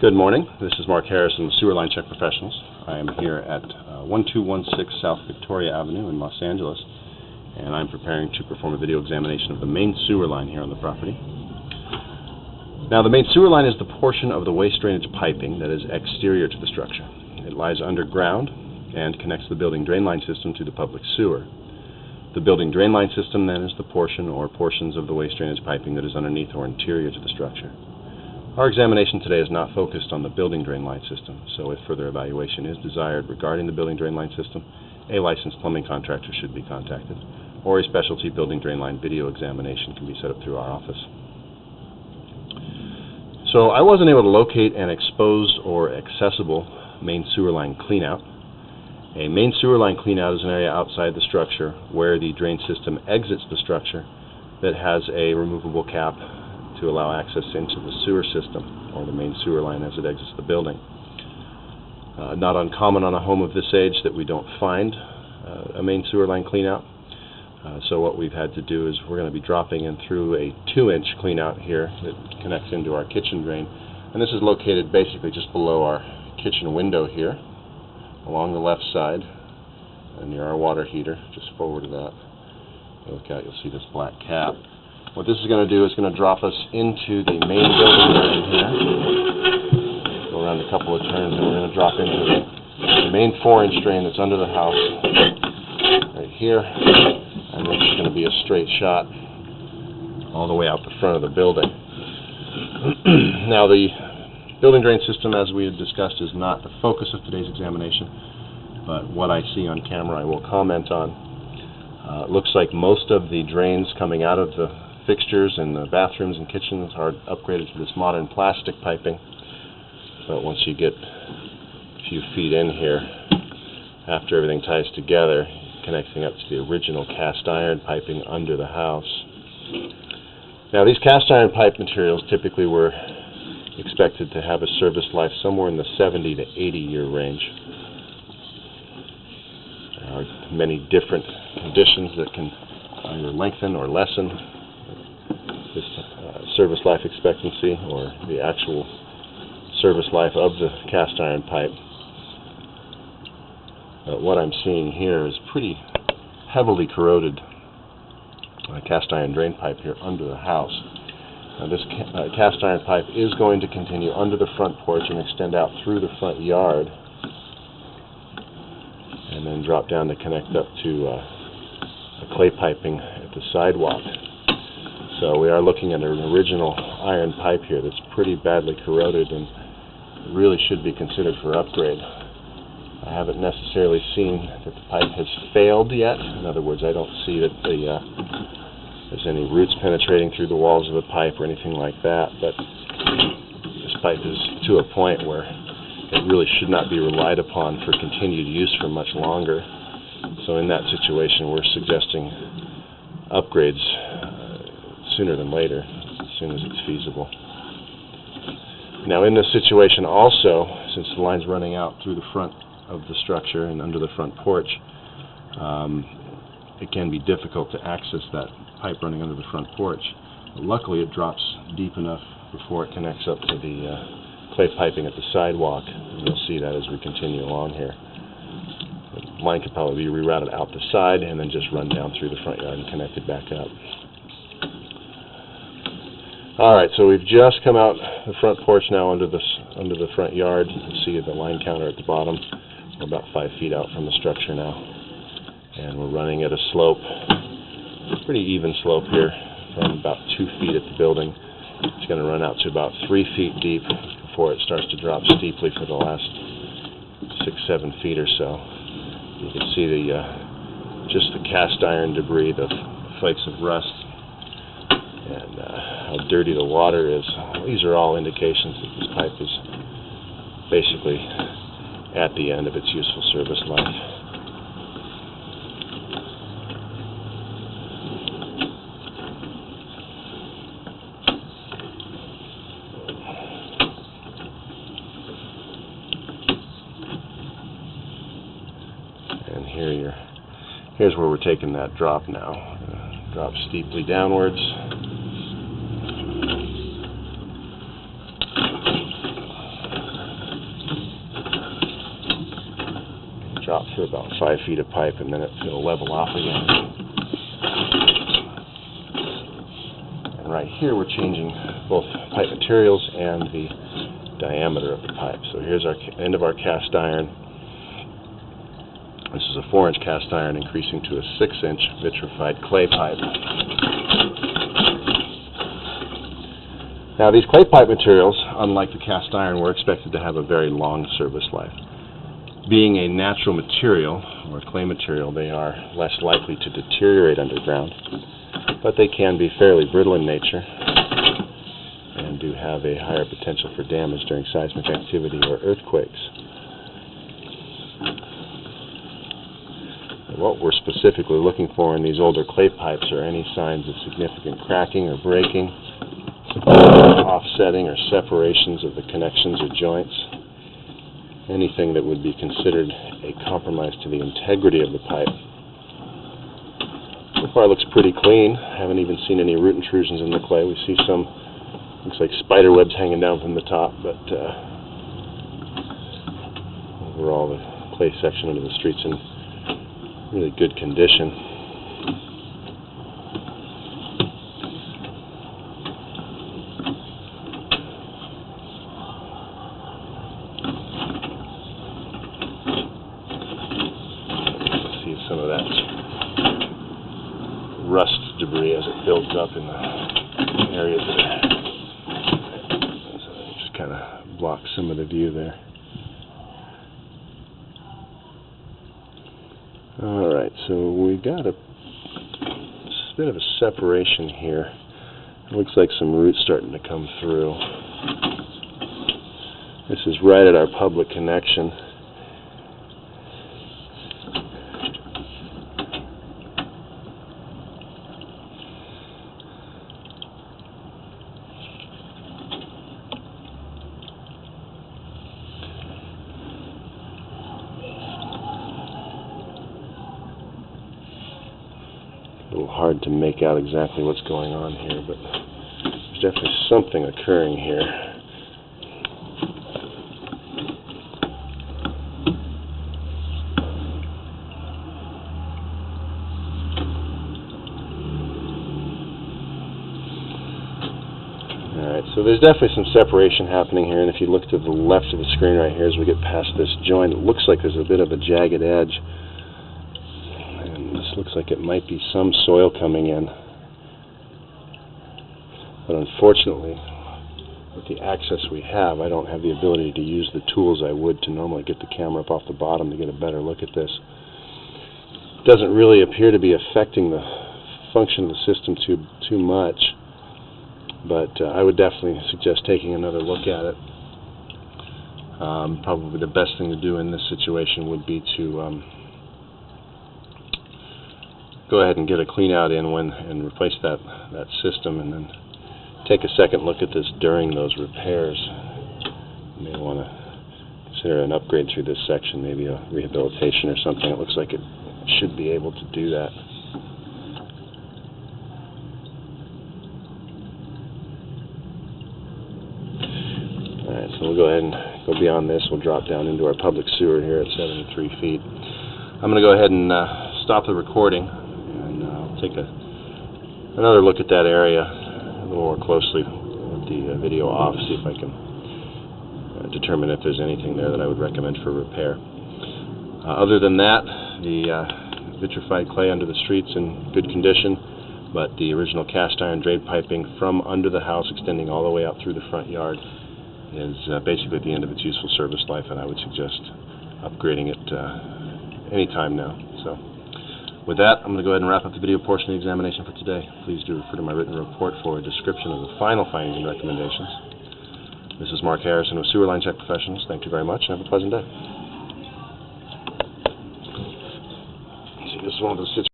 Good morning. This is Mark Harrison with Sewer Line Check Professionals. I am here at 1216 South Victoria Avenue in Los Angeles, and I'm preparing to perform a video examination of the main sewer line here on the property. Now, the main sewer line is the portion of the waste drainage piping that is exterior to the structure. It lies underground and connects the building drain line system to the public sewer. The building drain line system then is the portion or portions of the waste drainage piping that is underneath or interior to the structure. Our examination today is not focused on the building drain line system, so if further evaluation is desired regarding the building drain line system, a licensed plumbing contractor should be contacted, or a specialty building drain line video examination can be set up through our office. So I wasn't able to locate an exposed or accessible main sewer line cleanout. A main sewer line cleanout is an area outside the structure where the drain system exits the structure that has a removable cap to allow access into the sewer system, or the main sewer line as it exits the building. Not uncommon on a home of this age that we don't find a main sewer line cleanout. So what we've had to do is we're going to be dropping in through a 2-inch cleanout here that connects into our kitchen drain. And this is located basically just below our kitchen window here, along the left side, and near our water heater, just forward of that. Look out, you'll see this black cap. What this is going to do is going to drop us into the main building drain here. Go around a couple of turns and we're going to drop into the main 4-inch drain that's under the house, right here. And this is going to be a straight shot all the way out the front of the building. Now, the building drain system, as we had discussed, is not the focus of today's examination, but what I see on camera I will comment on. Looks like most of the drains coming out of the fixtures in the bathrooms and kitchens are upgraded to this modern plastic piping, but once you get a few feet in here, after everything ties together, connecting up to the original cast iron piping under the house. Now, these cast iron pipe materials typically were expected to have a service life somewhere in the 70 to 80 year range. There are many different conditions that can either lengthen or lessen this service life expectancy, or the actual service life of the cast iron pipe. What I'm seeing here is pretty heavily corroded cast iron drain pipe here under the house. Now, this cast iron pipe is going to continue under the front porch and extend out through the front yard, and then drop down to connect up to a clay piping at the sidewalk. So we are looking at an original iron pipe here that's pretty badly corroded and really should be considered for upgrade. I haven't necessarily seen that the pipe has failed yet. In other words, I don't see that there's any roots penetrating through the walls of the pipe or anything like that, but this pipe is to a point where it really should not be relied upon for continued use for much longer. So in that situation, we're suggesting upgrades sooner than later, as soon as it's feasible. Now, in this situation also, since the line's running out through the front of the structure and under the front porch, it can be difficult to access that pipe running under the front porch. But luckily, it drops deep enough before it connects up to the clay piping at the sidewalk, and you'll see that as we continue along here. The line could probably be rerouted out the side and then just run down through the front yard and connected back up. Alright, so we've just come out the front porch now under the front yard. You can see the line counter at the bottom. We're about 5 feet out from the structure now, and we're running at a slope, pretty even slope here, from about 2 feet at the building. It's going to run out to about 3 feet deep before it starts to drop steeply for the last 6-7 feet or so. You can see just the cast iron debris, the flakes of rust, and how dirty the water is. These are all indications that this pipe is basically at the end of its useful service life. And here's where we're taking that drop now. Drop steeply downwards. drop for about 5 feet of pipe, and then it'll level off again. And right here we're changing both pipe materials and the diameter of the pipe. So here's our end of our cast iron. This is a 4-inch cast iron increasing to a 6-inch vitrified clay pipe. Now these clay pipe materials, unlike the cast iron, were expected to have a very long service life. Being a natural material, or clay material, they are less likely to deteriorate underground, but they can be fairly brittle in nature and do have a higher potential for damage during seismic activity or earthquakes. What we're specifically looking for in these older clay pipes are any signs of significant cracking or breaking, offsetting or separations of the connections or joints, anything that would be considered a compromise to the integrity of the pipe. So far it looks pretty clean. Haven't even seen any root intrusions in the clay. We see some, looks like spider webs hanging down from the top, but overall the clay section under the street's in really good condition. Some of that rust debris as it builds up in the areas that are, so just kind of blocks some of the view there. Alright, so we got a bit of a separation here. It looks like some roots starting to come through. This is right at our public connection. A little hard to make out exactly what's going on here, but there's definitely something occurring here. Alright, so there's definitely some separation happening here, and if you look to the left of the screen right here as we get past this joint, it looks like there's a bit of a jagged edge. Looks like it might be some soil coming in, but unfortunately with the access we have, I don't have the ability to use the tools I would to normally get the camera up off the bottom to get a better look at this. It doesn't really appear to be affecting the function of the system too much, but I would definitely suggest taking another look at it. Probably the best thing to do in this situation would be to go ahead and get a clean out in and replace that system, and then take a second look at this during those repairs. You may want to consider an upgrade through this section, maybe a rehabilitation or something. It looks like it should be able to do that. Alright, so we'll go ahead and go beyond this. We'll drop down into our public sewer here at 73 feet. I'm going to go ahead and stop the recording. Take another look at that area a little more closely with the video off, see if I can determine if there's anything there that I would recommend for repair. Other than that, the vitrified clay under the street's in good condition, but the original cast iron drain piping from under the house extending all the way out through the front yard is basically at the end of its useful service life, and I would suggest upgrading it any time now. So, with that, I'm going to go ahead and wrap up the video portion of the examination for today. Please do refer to my written report for a description of the final findings and recommendations. This is Mark Harrison with Sewer Line Check Professionals. Thank you very much, and have a pleasant day. See, this is one of those situations.